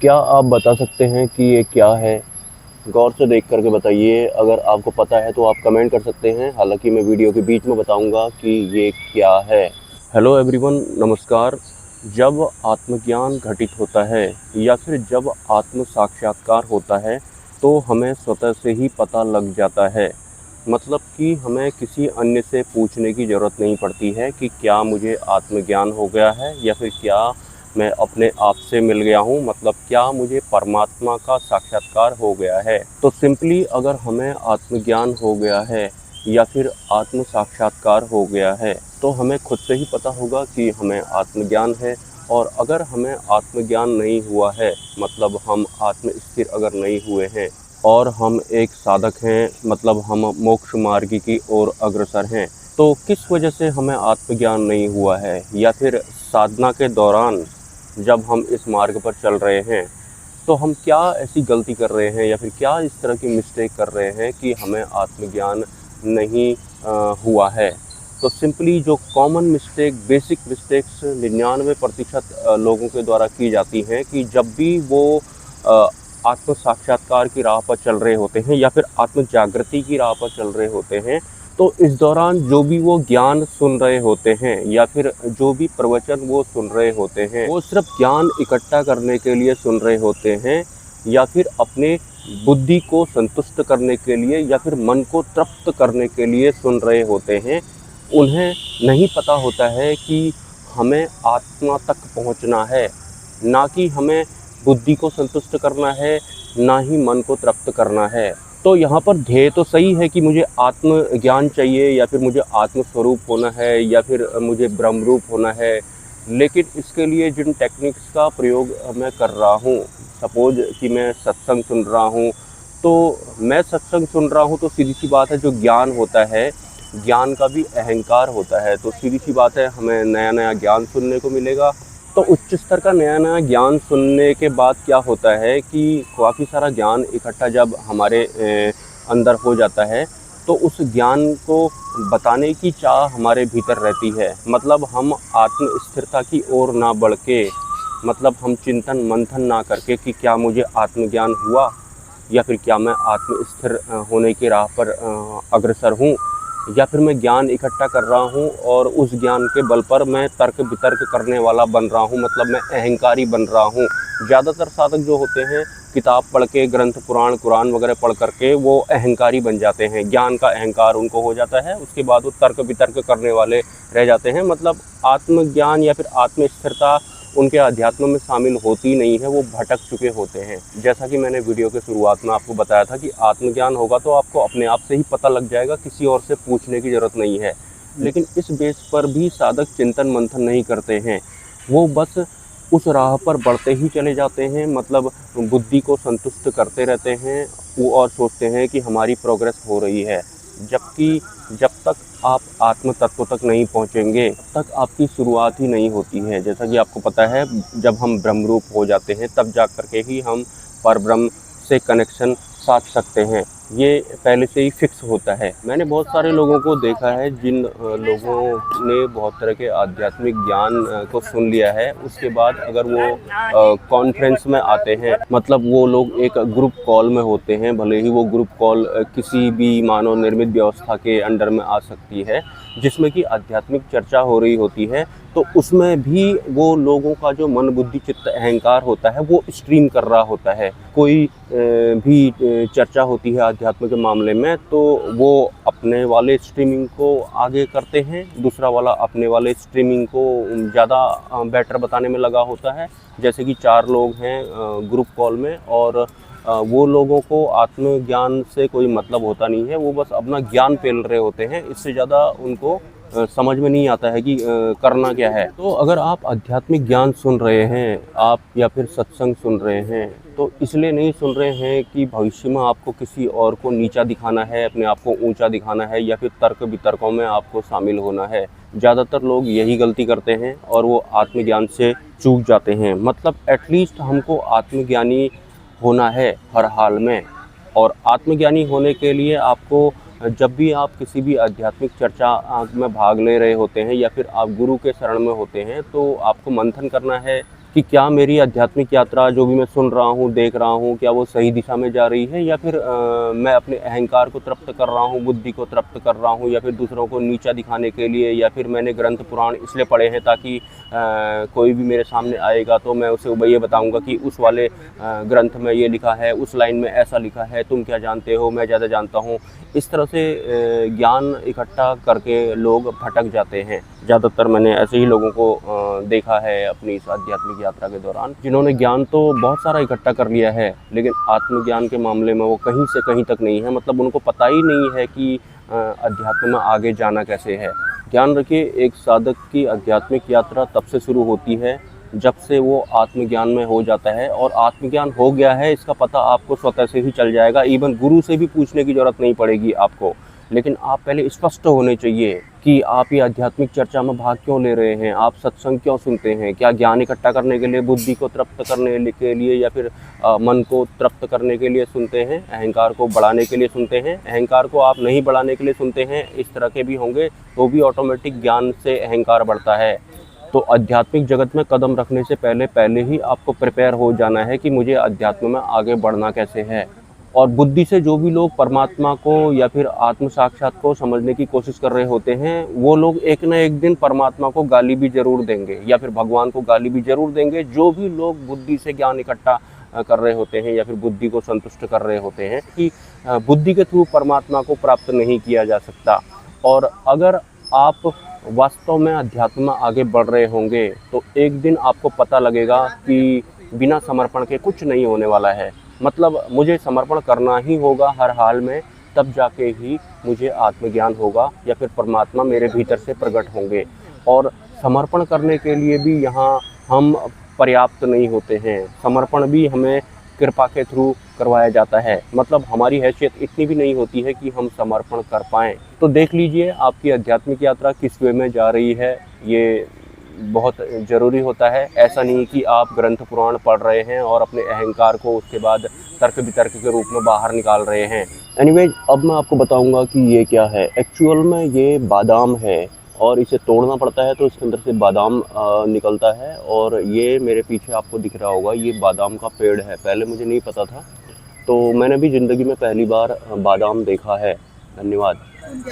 क्या आप बता सकते हैं कि ये क्या है? गौर से देख कर के बताइए, अगर आपको पता है तो आप कमेंट कर सकते हैं, हालाँकि मैं वीडियो के बीच में बताऊँगा कि ये क्या है। हेलो एवरीवन, नमस्कार। जब आत्मज्ञान घटित होता है या फिर जब आत्म साक्षात्कार होता है, तो हमें स्वतः से ही पता लग जाता है। मतलब कि हमें किसी अन्य से पूछने की ज़रूरत नहीं पड़ती है कि क्या मुझे आत्मज्ञान हो गया है या फिर क्या मैं अपने आप से मिल गया हूँ, मतलब क्या मुझे परमात्मा का साक्षात्कार हो गया है। तो सिंपली अगर हमें आत्मज्ञान हो गया है या फिर आत्म साक्षात्कार हो गया है, तो हमें खुद से ही पता होगा कि हमें आत्मज्ञान है। और अगर हमें आत्मज्ञान नहीं हुआ है, मतलब हम आत्म स्थिर अगर नहीं हुए हैं और हम एक साधक हैं, मतलब हम मोक्ष मार्ग की ओर अग्रसर हैं, तो किस वजह से हमें आत्मज्ञान नहीं हुआ है, या फिर साधना के दौरान जब हम इस मार्ग पर चल रहे हैं तो हम क्या ऐसी गलती कर रहे हैं या फिर क्या इस तरह की मिस्टेक कर रहे हैं कि हमें आत्मज्ञान नहीं हुआ है। तो सिंपली जो कॉमन मिस्टेक, बेसिक मिस्टेक्स 99% लोगों के द्वारा की जाती हैं कि जब भी वो अ, आत्म साक्षात्कार की राह पर चल रहे होते हैं या फिर आत्म जागृति की राह पर चल रहे होते हैं, तो इस दौरान जो भी वो ज्ञान सुन रहे होते हैं या फिर जो भी प्रवचन वो सुन रहे होते हैं, वो सिर्फ ज्ञान इकट्ठा करने के लिए सुन रहे होते हैं या फिर अपने बुद्धि को संतुष्ट करने के लिए या फिर मन को तृप्त करने के लिए सुन रहे होते हैं। उन्हें नहीं पता होता है कि हमें आत्मा तक पहुंचना है, ना कि हमें बुद्धि को संतुष्ट करना है, ना ही मन को तृप्त करना है। तो यहाँ पर ध्येय तो सही है कि मुझे आत्म ज्ञान चाहिए या फिर मुझे आत्म स्वरूप होना है या फिर मुझे ब्रह्म रूप होना है। लेकिन इसके लिए जिन टेक्निक्स का प्रयोग मैं कर रहा हूँ, सपोज कि मैं सत्संग सुन रहा हूँ, तो मैं सत्संग सुन रहा हूँ तो सीधी सी बात है, जो ज्ञान होता है, ज्ञान का भी अहंकार होता है, तो सीधी सी बात है हमें नया नया ज्ञान सुनने को मिलेगा। तो उच्च स्तर का नया नया ज्ञान सुनने के बाद क्या होता है कि काफ़ी सारा ज्ञान इकट्ठा जब हमारे अंदर हो जाता है, तो उस ज्ञान को बताने की चाह हमारे भीतर रहती है। मतलब हम आत्म स्थिरता की ओर ना बढ़ के, मतलब हम चिंतन मंथन ना करके कि क्या मुझे आत्मज्ञान हुआ या फिर क्या मैं आत्म स्थिर होने की राह पर अग्रसर हूँ, या फिर मैं ज्ञान इकट्ठा कर रहा हूँ और उस ज्ञान के बल पर मैं तर्क वितर्क करने वाला बन रहा हूँ, मतलब मैं अहंकारी बन रहा हूँ। ज़्यादातर साधक जो होते हैं, किताब पढ़ के, ग्रंथ पुराण कुरान वगैरह पढ़ करके वो अहंकारी बन जाते हैं, ज्ञान का अहंकार उनको हो जाता है, उसके बाद वो तर्क वितर्क करने वाले रह जाते हैं। मतलब आत्मज्ञान या फिर आत्म स्थिरता उनके अध्यात्म में शामिल होती नहीं है, वो भटक चुके होते हैं। जैसा कि मैंने वीडियो के शुरुआत में आपको बताया था कि आत्मज्ञान होगा तो आपको अपने आप से ही पता लग जाएगा, किसी और से पूछने की ज़रूरत नहीं है। लेकिन इस बेस पर भी साधक चिंतन मंथन नहीं करते हैं, वो बस उस राह पर बढ़ते ही चले जाते हैं, मतलब बुद्धि को संतुष्ट करते रहते हैं वो, और सोचते हैं कि हमारी प्रोग्रेस हो रही है। जबकि जब तक आप आत्म तत्व तक नहीं पहुँचेंगे, तब तक आपकी शुरुआत ही नहीं होती है। जैसा कि आपको पता है, जब हम ब्रह्मरूप हो जाते हैं तब जा कर के ही हम परब्रह्म से कनेक्शन साध सकते हैं। ये पहले से ही फिक्स होता है। मैंने बहुत सारे लोगों को देखा है जिन लोगों ने बहुत तरह के आध्यात्मिक ज्ञान को सुन लिया है, उसके बाद अगर वो कॉन्फ्रेंस में आते हैं, मतलब वो लोग एक ग्रुप कॉल में होते हैं, भले ही वो ग्रुप कॉल किसी भी मानव निर्मित व्यवस्था के अंडर में आ सकती है, जिसमें कि आध्यात्मिक चर्चा हो रही होती है, तो उसमें भी वो लोगों का जो मन बुद्धि चित्त अहंकार होता है वो स्ट्रीम कर रहा होता है। कोई भी चर्चा होती है अध्यात्म के मामले में, तो वो अपने वाले स्ट्रीमिंग को आगे करते हैं, दूसरा वाला अपने वाले स्ट्रीमिंग को ज़्यादा बेटर बताने में लगा होता है। जैसे कि 4 लोग हैं ग्रुप कॉल में, और वो लोगों को आत्मज्ञान से कोई मतलब होता नहीं है, वो बस अपना ज्ञान पेल रहे होते हैं, इससे ज़्यादा उनको समझ में नहीं आता है कि करना क्या है। तो अगर आप आध्यात्मिक ज्ञान सुन रहे हैं, आप या फिर सत्संग सुन रहे हैं, तो इसलिए नहीं सुन रहे हैं कि भविष्य में आपको किसी और को नीचा दिखाना है, अपने आप को ऊंचा दिखाना है, या फिर तर्क वितर्कों में आपको शामिल होना है। ज़्यादातर लोग यही गलती करते हैं और वो आत्मज्ञान से चूक जाते हैं। मतलब एटलीस्ट हमको आत्मज्ञानी होना है हर हाल में, और आत्मज्ञानी होने के लिए आपको, जब भी आप किसी भी आध्यात्मिक चर्चा में भाग ले रहे होते हैं या फिर आप गुरु के शरण में होते हैं, तो आपको मंथन करना है, कि क्या मेरी आध्यात्मिक यात्रा जो भी मैं सुन रहा हूँ, देख रहा हूँ, क्या वो सही दिशा में जा रही है, या फिर मैं अपने अहंकार को तृप्त कर रहा हूँ, बुद्धि को तृप्त कर रहा हूँ, या फिर दूसरों को नीचा दिखाने के लिए, या फिर मैंने ग्रंथ पुराण इसलिए पढ़े हैं ताकि कोई भी मेरे सामने आएगा तो मैं उसे ये बताऊंगा कि उस वाले ग्रंथ में ये लिखा है, उस लाइन में ऐसा लिखा है, तुम क्या जानते हो, मैं ज़्यादा जानता हूँ। इस तरह से ज्ञान इकट्ठा करके लोग भटक जाते हैं। ज़्यादातर मैंने ऐसे ही लोगों को देखा है अपनी इस आध्यात्मिक यात्रा के दौरान, जिन्होंने ज्ञान तो बहुत सारा इकट्ठा कर लिया है, लेकिन आत्मज्ञान के मामले में वो कहीं से कहीं तक नहीं है। मतलब उनको पता ही नहीं है कि अध्यात्म में आगे जाना कैसे है। ध्यान रखिए, एक साधक की आध्यात्मिक यात्रा तब से शुरू होती है जब से वो आत्मज्ञान में हो जाता है, और आत्मज्ञान हो गया है इसका पता आपको स्वतः से ही चल जाएगा। इवन गुरु से भी पूछने की ज़रूरत नहीं पड़ेगी आपको। लेकिन आप पहले स्पष्ट होने चाहिए कि आप ये आध्यात्मिक चर्चा में भाग क्यों ले रहे हैं, आप सत्संग क्यों सुनते हैं। क्या ज्ञान इकट्ठा करने के लिए, बुद्धि को तृप्त करने के लिए, या फिर मन को तृप्त करने के लिए सुनते हैं, अहंकार को बढ़ाने के लिए सुनते हैं। अहंकार को आप नहीं बढ़ाने के लिए सुनते हैं, इस तरह के भी होंगे तो भी ऑटोमेटिक ज्ञान से अहंकार बढ़ता है। तो आध्यात्मिक जगत में कदम रखने से पहले ही आपको प्रिपेयर हो जाना है कि मुझे अध्यात्म में आगे बढ़ना कैसे है। और बुद्धि से जो भी लोग परमात्मा को या फिर आत्म साक्षात को समझने की कोशिश कर रहे होते हैं, वो लोग एक न एक दिन परमात्मा को गाली भी जरूर देंगे, या फिर भगवान को गाली भी जरूर देंगे। जो भी लोग बुद्धि से ज्ञान इकट्ठा कर रहे होते हैं, या फिर बुद्धि को संतुष्ट कर रहे होते हैं कि बुद्धि के थ्रू परमात्मा को प्राप्त नहीं किया जा सकता। और अगर आप वास्तव में अध्यात्म में आगे बढ़ रहे होंगे तो एक दिन आपको पता लगेगा कि बिना समर्पण के कुछ नहीं होने वाला है। मतलब मुझे समर्पण करना ही होगा हर हाल में, तब जाके ही मुझे आत्मज्ञान होगा, या फिर परमात्मा मेरे भीतर से प्रकट होंगे। और समर्पण करने के लिए भी यहाँ हम पर्याप्त नहीं होते हैं। समर्पण भी हमें कृपा के थ्रू करवाया जाता है। मतलब हमारी हैसियत इतनी भी नहीं होती है कि हम समर्पण कर पाएँ। तो देख लीजिए आपकी आध्यात्मिक यात्रा किस वे में जा रही है, ये बहुत ज़रूरी होता है। ऐसा नहीं कि आप ग्रंथ पुराण पढ़ रहे हैं और अपने अहंकार को उसके बाद तर्क वितर्क के रूप में बाहर निकाल रहे हैं। एनीवेज, अब मैं आपको बताऊंगा कि ये क्या है। एक्चुअल में ये बादाम है, और इसे तोड़ना पड़ता है तो इसके अंदर से बादाम निकलता है। और ये मेरे पीछे आपको दिख रहा होगा, ये बादाम का पेड़ है। पहले मुझे नहीं पता था, तो मैंने भी ज़िंदगी में पहली बार बादाम देखा है। धन्यवाद।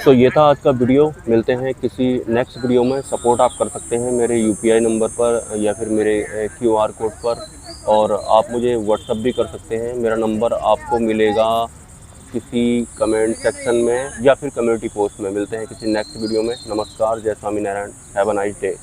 तो ये था आज का वीडियो। मिलते हैं किसी नेक्स्ट वीडियो में। सपोर्ट आप कर सकते हैं मेरे UPI नंबर पर या फिर मेरे QR कोड पर, और आप मुझे व्हाट्सअप भी कर सकते हैं। मेरा नंबर आपको मिलेगा किसी कमेंट सेक्शन में या फिर कम्युनिटी पोस्ट में। मिलते हैं किसी नेक्स्ट वीडियो में। नमस्कार, जय Swaminarayan, have a nice day.